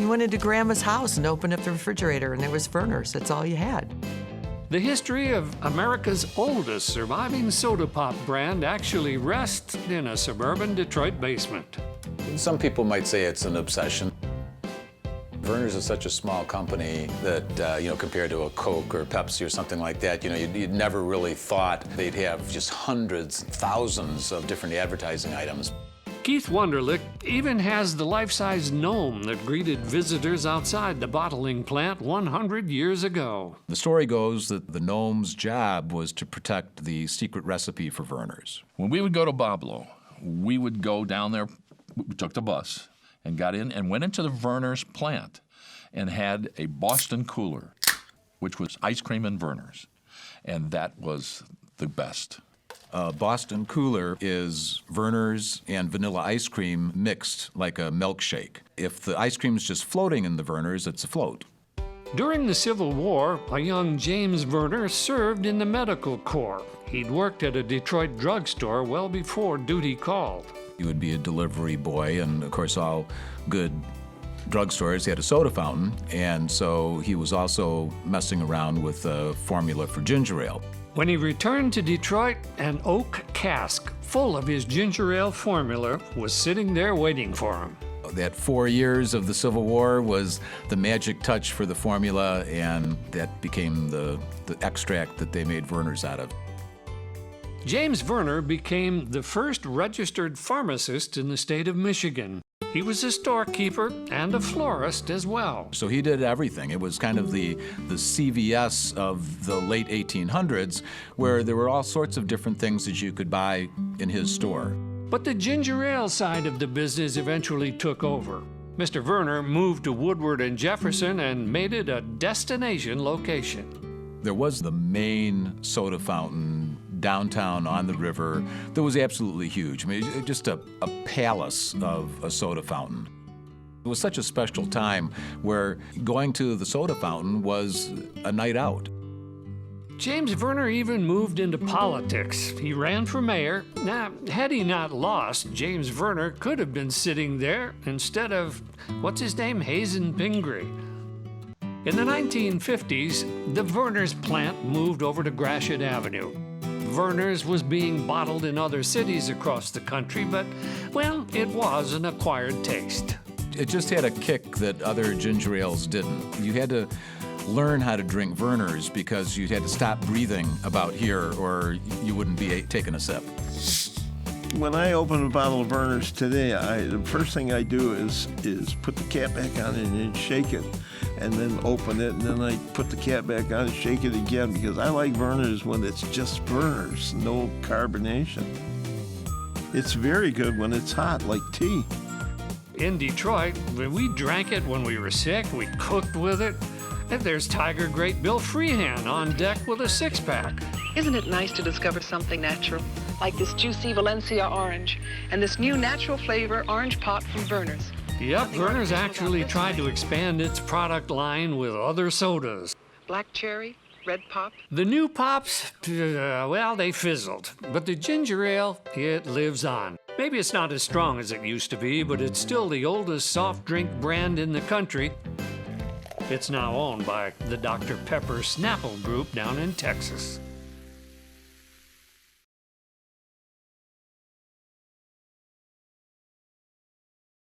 You went into Grandma's house and opened up the refrigerator, and there was Vernors. That's all you had. The history of America's oldest surviving soda pop brand actually rests in a suburban Detroit basement. Some people might say it's an obsession. Vernors is such a small company that, compared to a Coke or Pepsi or something like that, you'd never really thought they'd have just hundreds, thousands of different advertising items. Keith Wunderlich even has the life-size gnome that greeted visitors outside the bottling plant 100 years ago. The story goes that the gnome's job was to protect the secret recipe for Vernors. When we would go to Boblo, we would go down there, we took the bus, and got in and went into the Vernors plant and had a Boston cooler, which was ice cream and Vernors. And that was the best. Boston cooler is Vernors and vanilla ice cream mixed like a milkshake. If the ice cream is just floating in the Vernors, it's a float. During the Civil War, a young James Verner served in the medical corps. He'd worked at a Detroit drugstore well before duty called. He would be a delivery boy, and of course all good drugstores had a soda fountain, and so he was also messing around with a formula for ginger ale. When he returned to Detroit, an oak cask full of his ginger ale formula was sitting there waiting for him. That 4 years of the Civil War was the magic touch for the formula, and that became the extract that they made Vernors out of. James Verner became the first registered pharmacist in the state of Michigan. He was a storekeeper and a florist as well. So he did everything. It was kind of the CVS of the late 1800s, where there were all sorts of different things that you could buy in his store. But the ginger ale side of the business eventually took over. Mr. Verner moved to Woodward and Jefferson and made it a destination location. There was the main soda fountain downtown on the river that was absolutely huge. I mean, just a palace of a soda fountain. It was such a special time where going to the soda fountain was a night out. James Verner even moved into politics. He ran for mayor. Now, had he not lost, James Verner could have been sitting there instead of, what's his name, Hazen Pingree. In the 1950s, the Vernors plant moved over to Gratiot Avenue. Vernors was being bottled in other cities across the country, but, well, it was an acquired taste. It just had a kick that other ginger ales didn't. You had to learn how to drink Vernors because you had to stop breathing about here or you wouldn't be taking a sip. When I open a bottle of Vernors today, the first thing I do is put the cap back on it and shake it, and then open it, and then I put the cap back on and shake it again, because I like Vernors when it's just Vernors, no carbonation. It's very good when it's hot, like tea. In Detroit, we drank it when we were sick, we cooked with it, and there's Tiger Great Bill Freehand on deck with a six-pack. Isn't it nice to discover something natural, like this juicy Valencia orange and this new natural flavor orange pop from Vernors? Yep, Vernors actually tried to expand its product line with other sodas. Black cherry, red pop. The new pops, well, they fizzled. But the ginger ale, it lives on. Maybe it's not as strong as it used to be, but it's still the oldest soft drink brand in the country. It's now owned by the Dr. Pepper Snapple Group down in Texas.